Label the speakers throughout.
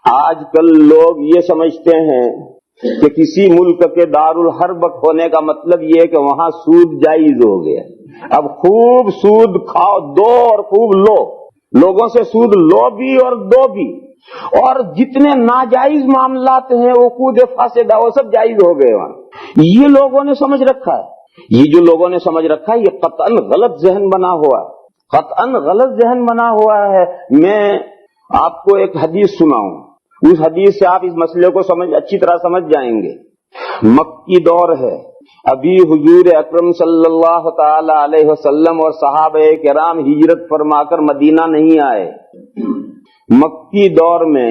Speaker 1: آج کل لوگ یہ سمجھتے ہیں کہ کسی ملک کے دارالحرب ہونے کا مطلب یہ ہے کہ وہاں سود جائز ہو گیا. اب خوب سود کھاؤ، دو اور خوب لو، لوگوں سے سود لو بھی اور دو بھی، اور جتنے ناجائز معاملات ہیں عقود فاسدہ وہ سب جائز ہو گئے وہاں. یہ لوگوں نے سمجھ رکھا ہے. یہ جو لوگوں نے سمجھ رکھا ہے یہ قطعاً غلط ذہن بنا ہوا ہے، قطعاً غلط ذہن بنا ہوا ہے. میں آپ کو ایک حدیث سناؤں، اس حدیث سے آپ اس مسئلے کو اچھی طرح سمجھ جائیں گے. مکی دور ہے، ابھی حضور اکرم صلی اللہ تعالی علیہ وسلم اور صحابہ کرام ہجرت فرما کر مدینہ نہیں آئے. مکی دور میں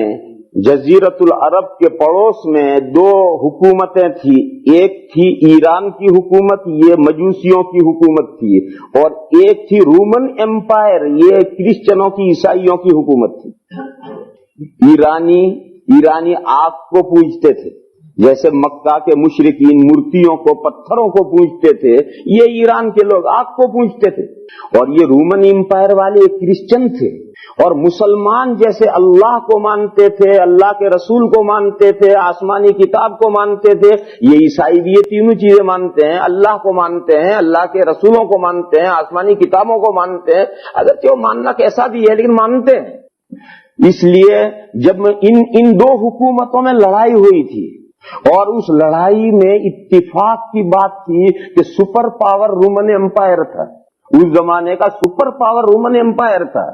Speaker 1: جزیرت العرب کے پڑوس میں دو حکومتیں تھی. ایک تھی ایران کی حکومت، یہ مجوسیوں کی حکومت تھی، اور ایک تھی رومن ایمپائر، یہ کرسچنوں کی عیسائیوں کی حکومت تھی. ایرانی آگ کو پوجتے تھے، جیسے مکہ کے مشرکین مورتیوں کو پتھروں کو پوجتے تھے، یہ ایران کے لوگ آگ کو پوجتے تھے. اور یہ رومن ایمپائر والے کرسچن تھے، اور مسلمان جیسے اللہ کو مانتے تھے، اللہ کے رسول کو مانتے تھے، آسمانی کتاب کو مانتے تھے، یہ عیسائی بھی یہ تینوں چیزیں مانتے ہیں. اللہ کو مانتے ہیں، اللہ کے رسولوں کو مانتے ہیں، آسمانی کتابوں کو مانتے ہیں، اگرچہ وہ ماننا کیسا بھی ہے لیکن مانتے ہیں. اس لیے جب ان دو حکومتوں میں لڑائی ہوئی تھی، اور اس لڑائی میں اتفاق کی بات تھی کہ سپر پاور رومن ایمپائر تھا، اس زمانے کا سپر پاور رومن ایمپائر تھا،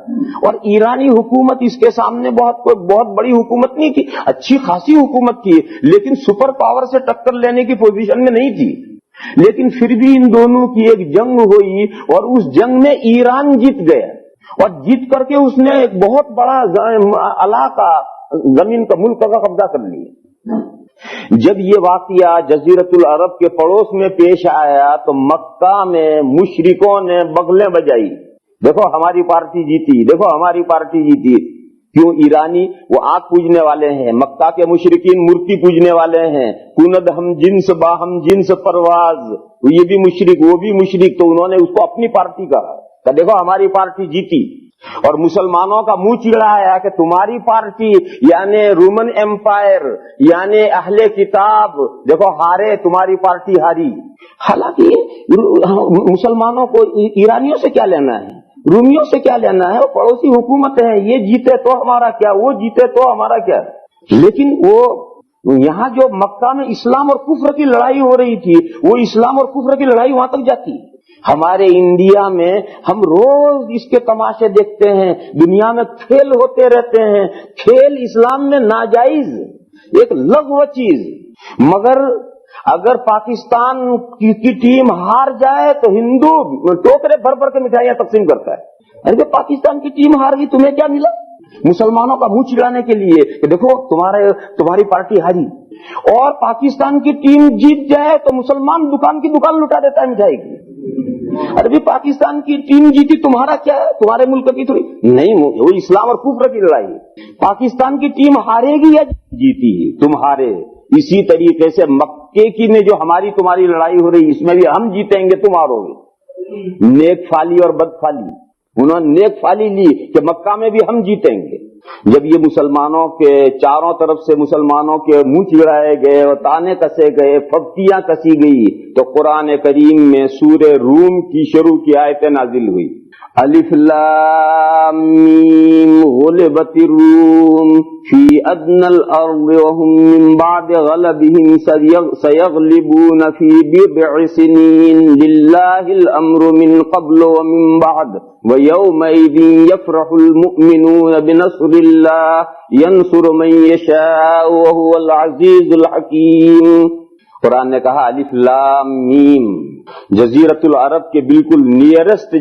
Speaker 1: اور ایرانی حکومت اس کے سامنے بہت بڑی حکومت نہیں تھی، اچھی خاصی حکومت تھی، لیکن سپر پاور سے ٹکر لینے کی پوزیشن میں نہیں تھی. لیکن پھر بھی ان دونوں کی ایک جنگ ہوئی، اور اس جنگ میں ایران جیت گیا، اور جیت کر کے اس نے ایک بہت بڑا علاقہ زمین کا ملک کا قبضہ کر لیا. جب یہ واقعہ جزیرت العرب کے پڑوس میں پیش آیا تو مکہ میں مشرکوں نے بغلیں بجائی، دیکھو ہماری پارٹی جیتی، دیکھو ہماری پارٹی جیتی. کیوں؟ ایرانی وہ آگ پوجنے والے ہیں، مکہ کے مشرکین مورتی پوجنے والے ہیں، کند ہم جنس باہم جنس پرواز، یہ بھی مشرک وہ بھی مشرک، تو انہوں نے اس کو اپنی پارٹی کہا کہ دیکھو ہماری پارٹی جیتی. اور مسلمانوں کا منہ چڑھایا کہ تمہاری پارٹی یعنی رومن ایمپائر یعنی اہل کتاب دیکھو ہارے، تمہاری پارٹی ہاری. حالانکہ مسلمانوں کو ایرانیوں سے کیا لینا ہے، رومیوں سے کیا لینا ہے، وہ پڑوسی حکومت ہے، یہ جیتے تو ہمارا کیا، وہ جیتے تو ہمارا کیا. لیکن وہ یہاں جو مکہ میں اسلام اور کفر کی لڑائی ہو رہی تھی، وہ اسلام اور کفر کی لڑائی وہاں تک جاتی. ہمارے انڈیا میں ہم روز اس کے تماشے دیکھتے ہیں، دنیا میں کھیل ہوتے رہتے ہیں. کھیل اسلام میں ناجائز، ایک لغو چیز. مگر اگر پاکستان کی ٹیم ہار جائے تو ہندو ٹوکرے بھر بھر کے مٹھائیاں تقسیم کرتا ہے. ارے پاکستان کی ٹیم ہار گئی، تمہیں کیا ملا؟ مسلمانوں کا منہ چڑھانے کے لیے کہ دیکھو تمہاری پارٹی ہاری. اور پاکستان کی ٹیم جیت جائے تو مسلمان دکان کی دکان لٹا دیتا ہے مٹھائی کی. ارے بھی پاکستان کی ٹیم جیتی، تمہارا کیا ہے، تمہارے ملک کی تھوڑی نہیں، وہ اسلام اور کفر کی لڑائی. پاکستان کی ٹیم ہارے گی یا جیتی تمہارے. اسی طریقے سے مکے کی میں جو ہماری تمہاری لڑائی ہو رہی اس میں بھی ہم جیتیں گے تم ہارو گے. نیک فالی اور بد فالی، انہوں نے نیک فالی لی کہ مکہ میں بھی ہم جیتیں گے. جب یہ مسلمانوں کے چاروں طرف سے مسلمانوں کے منہ چڑھائے گئے اور تانے کسے گئے، پھپتیاں کسی گئی، تو قرآن کریم میں سورہ روم کی شروع کی آیتیں نازل ہوئی. الف لام میم غلبت الروم فی ادنى الارض وهم من بعد غلبهم سيغلبون في بضع سنين لله الامر من قبل ومن بعد ويومئذ يفرح المؤمنون بنصر الله ينصر من يشاء وهو العزيز الحكيم. قرآن نے کہا الف لام میم، جزیرت العرب کے بالکل نیئرسٹ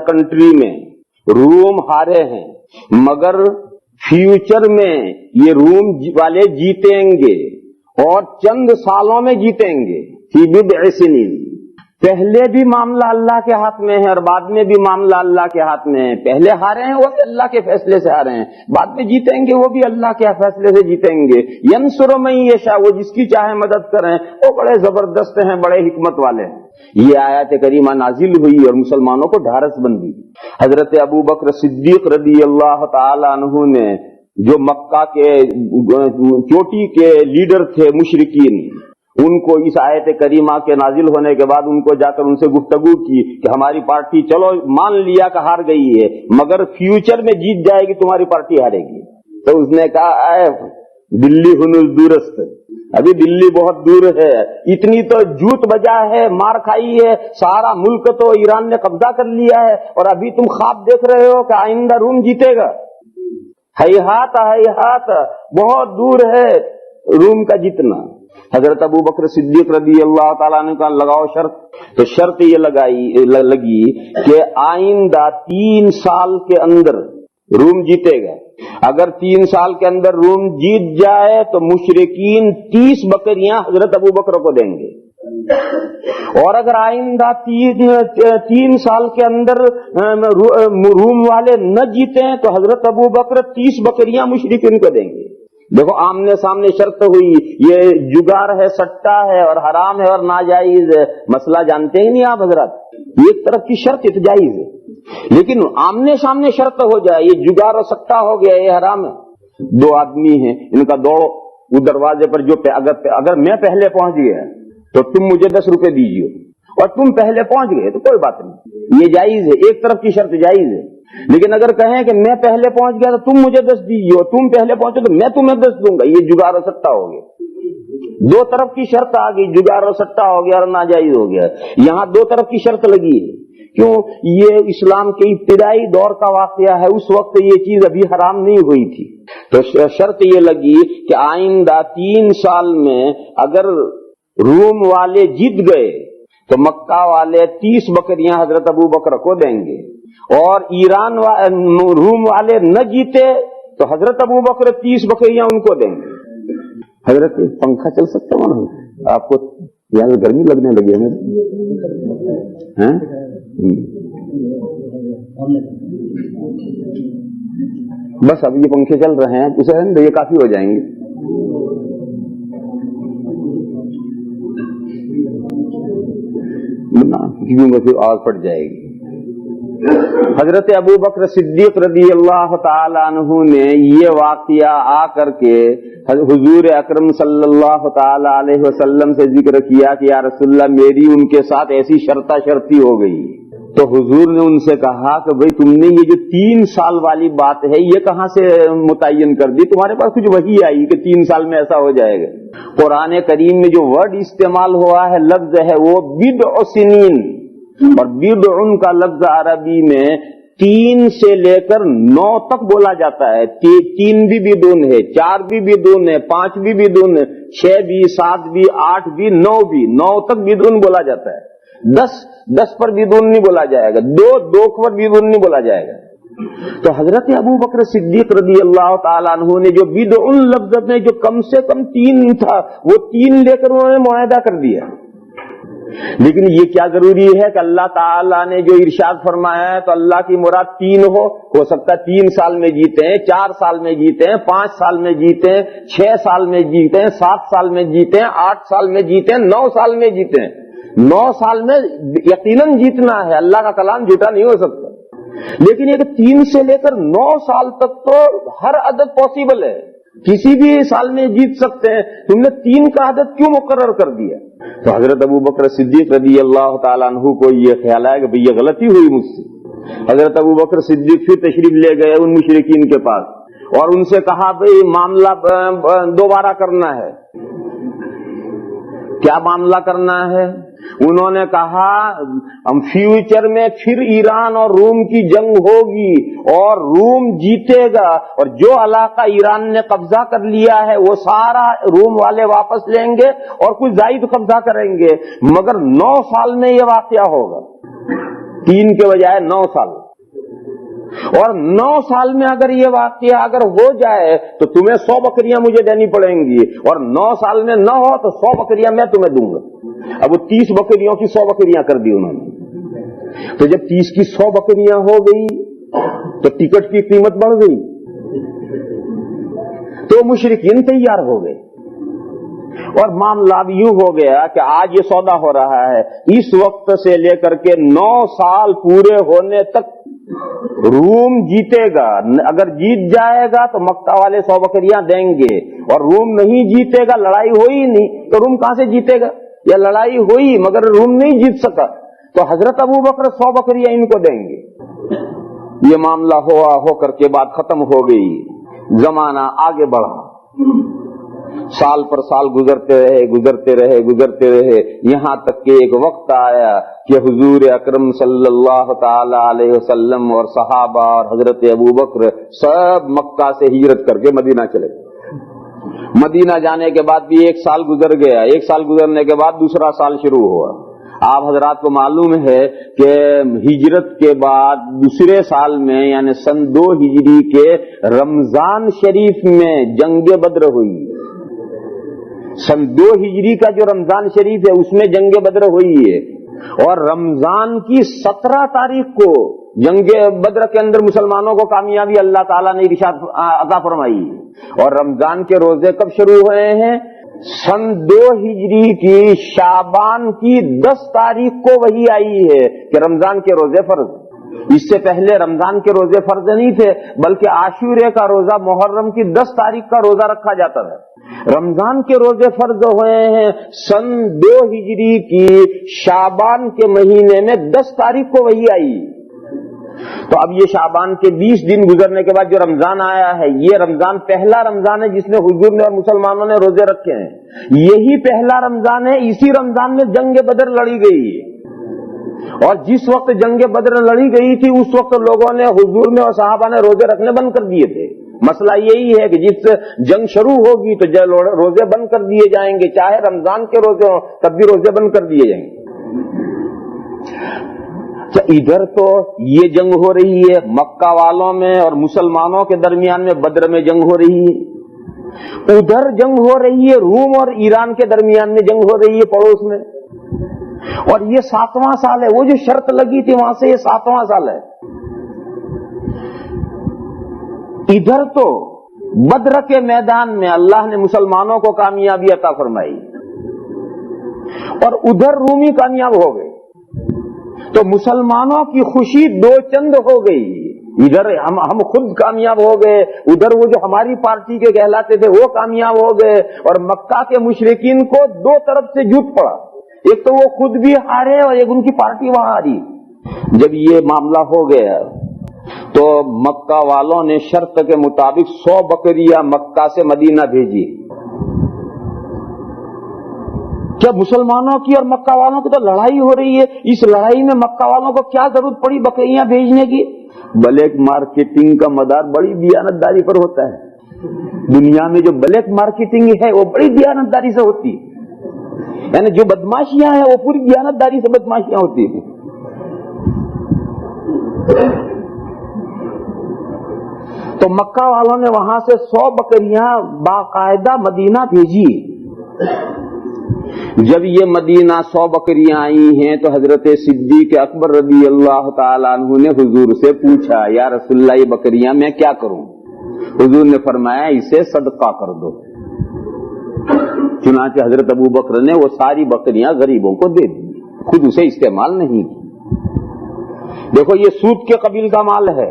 Speaker 1: کنٹری میں روم ہارے ہیں، مگر فیوچر میں یہ روم والے جیتیں گے اور چند سالوں میں جیتیں گے. فی بضع سنین، پہلے بھی معاملہ اللہ کے ہاتھ میں ہے اور بعد میں بھی معاملہ اللہ کے ہاتھ میں ہے. پہلے ہارے ہیں وہ بھی اللہ کے فیصلے سے ہارے ہیں، بعد میں جیتیں گے وہ بھی اللہ کے فیصلے سے جیتیں گے. ینصر من یشاء، وہ جس کی چاہے مدد کریں، وہ بڑے زبردست ہیں، بڑے حکمت والے ہیں. یہ آیات کریمہ نازل ہوئی اور مسلمانوں کو ڈھارس بندی. حضرت ابو بکر صدیق رضی اللہ تعالی عنہ نے جو مکہ کے چوٹی کے لیڈر تھے مشرکین، ان کو اس آیت کریمہ کے نازل ہونے کے بعد ان کو جا کر ان سے گفتگو کی کہ ہماری پارٹی چلو مان لیا کہ ہار گئی ہے، مگر فیوچر میں جیت جائے گی، تمہاری پارٹی ہارے گی۔ تو اس نے کہا اے دلی ہنوز دورست، ابھی دلی بہت دور ہے، اتنی تو جوت بجا ہے، مار کھائی ہے، سارا ملک تو ایران نے قبضہ کر لیا ہے، اور ابھی تم خواب دیکھ رہے ہو کہ آئندہ روم جیتے گا۔ ہیہات بہت دور ہے روم کا جتنا۔ حضرت ابو بکر صدیق رضی اللہ تعالیٰ عنہ کا لگاؤ شرط، تو شرط یہ لگی کہ آئندہ 3 سال کے اندر روم جیتے گا۔ اگر 3 سال کے اندر روم جیت جائے تو مشرکین 30 بکریاں حضرت ابو بکر کو دیں گے، اور اگر آئندہ 3 سال کے اندر روم والے نہ جیتے تو حضرت ابو بکر 30 بکریاں مشرکین کو دیں گے۔ دیکھو آمنے سامنے شرط ہوئی، یہ جگار ہے، سٹا ہے اور حرام ہے اور ناجائز ہے، مسئلہ جانتے ہی نہیں آپ حضرات۔ ایک طرف کی شرط تو جائز ہے، لیکن آمنے سامنے شرط ہو جائے یہ جگار اور سٹا ہو گیا، یہ حرام ہے۔ 2 آدمی ہیں، ان کا دوڑو وہ دروازے پر، جو اگر میں پہلے پہنچ گیا تو تم مجھے 10 روپے دیجیے، اور تم پہلے پہنچ گئے تو کوئی بات نہیں، یہ جائز ہے، ایک طرف کی شرط جائز ہے۔ لیکن اگر کہیں کہ میں پہلے پہنچ گیا تو تم مجھے 10 دیجیے، اور تم پہلے پہنچے تو میں تمہیں 10 دوں گا، یہ جگار اور سٹا ہو گیا۔ 2 طرف کی شرط آ گئی، جگار اور سٹا ہو گیا اور ناجائز ہو گیا۔ یہاں 2 طرف کی شرط لگی ہے، کیوں؟ یہ اسلام کے ابتدائی دور کا واقعہ ہے، اس وقت یہ چیز ابھی حرام نہیں ہوئی تھی۔ تو شرط یہ لگی کہ آئندہ 3 سال میں اگر روم والے جیت گئے تو مکہ والے 30 بکریاں حضرت ابو بکر کو دیں گے، اور روم والے نہ جیتے تو حضرت ابو بکر 30 بکریاں ان کو دیں گے۔ حضرت پنکھا چل سکتا ہوں آپ کو؟ یہاں گرمی لگنے لگی ہے۔ بس اب یہ پنکھے چل رہے ہیں، اسے یہ کافی ہو جائیں گے۔ پھر آگ پڑ جائے گی۔ حضرت ابو بکر صدیق رضی اللہ تعالی عنہ نے یہ واقعہ آ کر کے حضور اکرم صلی اللہ تعالی علیہ وسلم سے ذکر کیا کہ یا رسول اللہ میری ان کے ساتھ ایسی شرطی ہو گئی۔ تو حضور نے ان سے کہا کہ بھئی تم نے یہ جو 3 سال والی بات ہے یہ کہاں سے متعین کر دی؟ تمہارے پاس کچھ وحی آئی کہ 3 سال میں ایسا ہو جائے گا؟ قرآن کریم میں جو ورڈ استعمال ہوا ہے، لفظ ہے وہ بدع سنین، اور بدع کا لفظ عربی میں 3 سے لے کر 9 تک بولا جاتا ہے۔ 3 بھی بدون ہے، 4 بھی بدون ہے، 5 بھی بدون ہے، 6 بھی، 7 بھی، 8 بھی، 9 بھی، 9 تک بدون بولا جاتا ہے۔ 10 پر بدون نہیں بولا جائے گا، 2 پر بدون نہیں بولا جائے گا۔ تو حضرت ابو بکر صدیق رضی اللہ تعالیٰ عنہ نے جو بدع لفظ میں جو کم سے کم 3 تھا وہ 3 لے کر انہوں نے معاہدہ کر دیا۔ لیکن یہ کیا ضروری ہے کہ اللہ تعالیٰ نے جو ارشاد فرمایا ہے تو اللہ کی مراد 3 ہو سکتا ہے 3 سال میں جیتے ہیں، 4 سال میں جیتے ہیں، 5 سال میں جیتے ہیں، 6 سال میں جیتے ہیں، 7 سال میں جیتے ہیں، 8 سال میں جیتے ہیں، 9 سال میں جیتے ہیں۔ 9 سال میں یقیناً جیتنا ہے، اللہ کا کلام جھوٹا نہیں ہو سکتا۔ لیکن یہ 3 سے لے کر 9 سال تک تو ہر عدد پاسبل ہے، کسی بھی سال میں جیت سکتے ہیں، تم نے 3 کا عدد کیوں مقرر کر دیا؟ تو حضرت ابو بکر صدیق رضی اللہ تعالیٰ عنہ کو یہ خیال آیا کہ بھئی یہ غلطی ہوئی مجھ سے۔ حضرت ابو بکر صدیق پھر تشریف لے گئے ان مشرکین کے پاس اور ان سے کہا بھئی معاملہ دوبارہ کرنا ہے۔ کیا معاملہ کرنا ہے؟ انہوں نے کہا فیوچر میں پھر ایران اور روم کی جنگ ہوگی اور روم جیتے گا، اور جو علاقہ ایران نے قبضہ کر لیا ہے وہ سارا روم والے واپس لیں گے اور کچھ زائد قبضہ کریں گے، مگر 9 سال میں یہ واقعہ ہوگا، 3 کے بجائے 9 سال۔ اور 9 سال میں اگر یہ واقعہ اگر ہو جائے تو تمہیں 100 بکریاں مجھے دینی پڑیں گی، اور 9 سال میں نہ ہو تو 100 بکریاں میں تمہیں دوں گا۔ اب وہ 30 بکریوں کی 100 بکریاں کر دی انہوں نے۔ تو جب 30 کی 100 بکریاں ہو گئی تو ٹکٹ کی قیمت بڑھ گئی، تو مشرکین تیار ہو گئے، اور معاملہ اب یوں ہو گیا کہ آج یہ سودا ہو رہا ہے، اس وقت سے لے کر کے 9 سال پورے ہونے تک روم جیتے گا، اگر جیت جائے گا تو مکہ والے 100 بکریاں دیں گے، اور روم نہیں جیتے گا، لڑائی ہوئی نہیں تو روم کہاں سے جیتے گا؟ یا لڑائی ہوئی مگر روم نہیں جیت سکا تو حضرت ابو بکر 100 بکریاں ان کو دیں گے۔ یہ معاملہ ہو کر کے بات ختم ہو گئی، زمانہ آگے بڑھا، سال پر سال گزرتے رہے، یہاں تک کہ ایک وقت آیا کہ حضور اکرم صلی اللہ تعالی علیہ وسلم اور صحابہ اور حضرت ابو بکر سب مکہ سے ہجرت کر کے مدینہ چلے گئے۔ مدینہ جانے کے بعد بھی 1 سال گزر گیا، 1 سال گزرنے کے بعد دوسرا سال شروع ہوا۔ آپ حضرات کو معلوم ہے کہ ہجرت کے بعد دوسرے سال میں یعنی سن 2 ہجری کے رمضان شریف میں جنگ بدر ہوئی۔ سن 2 ہجری کا جو رمضان شریف ہے اس میں جنگ بدر ہوئی ہے، اور رمضان کی 17 تاریخ کو جنگ بدر کے اندر مسلمانوں کو کامیابی اللہ تعالیٰ نے ارشاد عطا فرمائی۔ اور رمضان کے روزے کب شروع ہوئے ہیں؟ سن 2 ہجری کی شعبان کی 10 تاریخ کو وہی آئی ہے کہ رمضان کے روزے فرض۔ اس سے پہلے رمضان کے روزے فرض نہیں تھے، بلکہ عاشورے کا روزہ محرم کی 10 تاریخ کا روزہ رکھا جاتا ہے۔ رمضان کے روزے فرض ہوئے ہیں سن 2 ہجری کی شعبان کے مہینے میں 10 تاریخ کو وہی آئی۔ تو اب یہ شعبان کے 20 دن گزرنے کے بعد جو رمضان آیا ہے، یہ رمضان پہلا رمضان ہے جس میں حضور نے اور مسلمانوں نے روزے رکھے ہیں۔ یہی پہلا رمضان ہے، اسی رمضان میں جنگ بدر لڑی گئی، اور جس وقت جنگ بدر لڑی گئی تھی اس وقت لوگوں نے، حضور نے اور صحابہ نے روزے رکھنے بند کر دیے تھے۔ مسئلہ یہی ہے کہ جس جنگ شروع ہوگی تو روزے بند کر دیے جائیں گے، چاہے رمضان کے روزے ہوں تب بھی روزے بند کر دیے جائیں گے۔ ادھر تو یہ جنگ ہو رہی ہے مکہ والوں میں اور مسلمانوں کے درمیان میں، بدر میں جنگ ہو رہی ہے، ادھر جنگ ہو رہی ہے روم اور ایران کے درمیان میں جنگ ہو رہی ہے پڑوس میں، اور یہ 7واں سال ہے، وہ جو شرط لگی تھی وہاں سے یہ 7واں سال ہے۔ ادھر تو بدر کے میدان میں اللہ نے مسلمانوں کو کامیابی عطا فرمائی، اور ادھر رومی کامیاب ہو گئے، تو مسلمانوں کی خوشی 2 چند ہو گئی۔ ادھر ہم خود کامیاب ہو گئے، ادھر وہ جو ہماری پارٹی کے کہلاتے تھے وہ کامیاب ہو گئے، اور مکہ کے مشرکین کو 2 طرف سے جھوٹ پڑا، ایک تو وہ خود بھی ہارے اور ایک ان کی پارٹی وہاں ہاری۔ جب یہ معاملہ ہو گیا تو مکہ والوں نے شرط کے مطابق 100 بکریاں مکہ سے مدینہ بھیجی۔ کیا مسلمانوں کی اور مکہ والوں کی تو لڑائی ہو رہی ہے، اس لڑائی میں مکہ والوں کو کیا ضرورت پڑی بکریاں بھیجنے کی؟ بلیک مارکیٹنگ کا مدار بڑی دیانتداری پر ہوتا ہے۔ دنیا میں جو بلیک مارکیٹنگ ہے وہ بڑی دیانتداری سے ہوتی ہے، یعنی جو بدماشیاں ہیں وہ پوری دیانتداری سے بدماشیاں ہوتی ہیں۔ تو مکہ والوں نے وہاں سے 100 بکریاں باقاعدہ مدینہ بھیجی۔ جب یہ مدینہ 100 بکریاں آئی ہیں تو حضرت صدیق اکبر رضی اللہ تعالیٰ عنہ نے حضور سے پوچھا، یا رسول اللہ یہ بکریاں میں کیا کروں؟ حضور نے فرمایا اسے صدقہ کر دو۔ چنانچہ حضرت ابو بکر نے وہ ساری بکریاں غریبوں کو دے دی، خود اسے استعمال نہیں کی۔ دیکھو یہ سود کے قبیل کا مال ہے،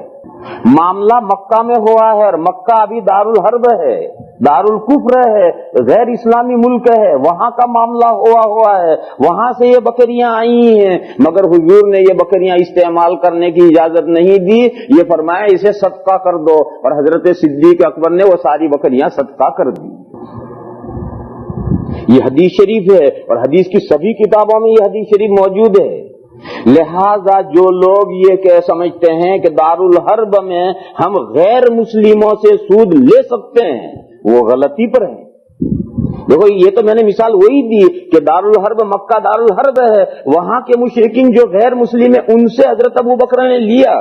Speaker 1: معاملہ مکہ میں ہوا ہے، اور مکہ ابھی دار الحرب ہے، دار الکفر ہے، غیر اسلامی ملک ہے، وہاں کا معاملہ ہوا ہے، وہاں سے یہ بکریاں آئی ہیں، مگر حضور نے یہ بکریاں استعمال کرنے کی اجازت نہیں دی، یہ فرمایا اسے صدقہ کر دو، اور حضرت صدیق اکبر نے وہ ساری بکریاں صدقہ کر دی۔ یہ حدیث شریف ہے، اور حدیث کی سبھی کتابوں میں یہ حدیث شریف موجود ہے۔ لہذا جو لوگ یہ سمجھتے ہیں کہ دار الحرب میں ہم غیر مسلموں سے سود لے سکتے ہیں، وہ غلطی پر ہیں۔ دیکھو یہ تو میں نے مثال وہی دی کہ دار الحرب مکہ دار الحرب ہے، وہاں کے مشرکین جو غیر مسلم ہیں ان سے حضرت ابو بکر نے لیا،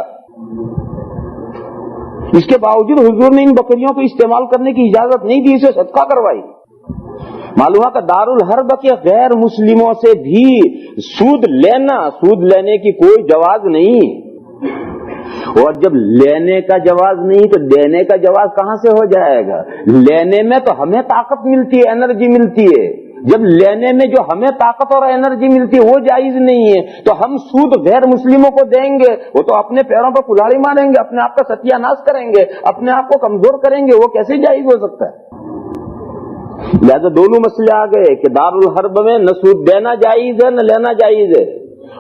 Speaker 1: اس کے باوجود حضور نے ان بکریوں کو استعمال کرنے کی اجازت نہیں دی، اسے صدقہ کروائی۔ معلوم ہے کہ دار الحرب کے غیر مسلموں سے بھی سود لینے کی کوئی جواز نہیں، اور جب لینے کا جواز نہیں تو دینے کا جواز کہاں سے ہو جائے گا؟ لینے میں تو ہمیں طاقت ملتی ہے، انرجی ملتی ہے، جب لینے میں جو ہمیں طاقت اور انرجی ملتی ہے وہ جائز نہیں ہے، تو ہم سود غیر مسلموں کو دیں گے، وہ تو اپنے پیروں پر کلاڑی ماریں گے، اپنے آپ کا ستیہ ناش کریں گے، اپنے آپ کو کمزور کریں گے، وہ کیسے جائز ہو سکتا ہے؟ لہذا دونوں مسئلے آ گئے کہ دارالحرب میں نہ سود دینا جائز ہے نہ لینا جائز ہے،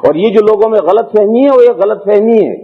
Speaker 1: اور یہ جو لوگوں میں غلط فہمی ہے وہ یہ غلط فہمی ہے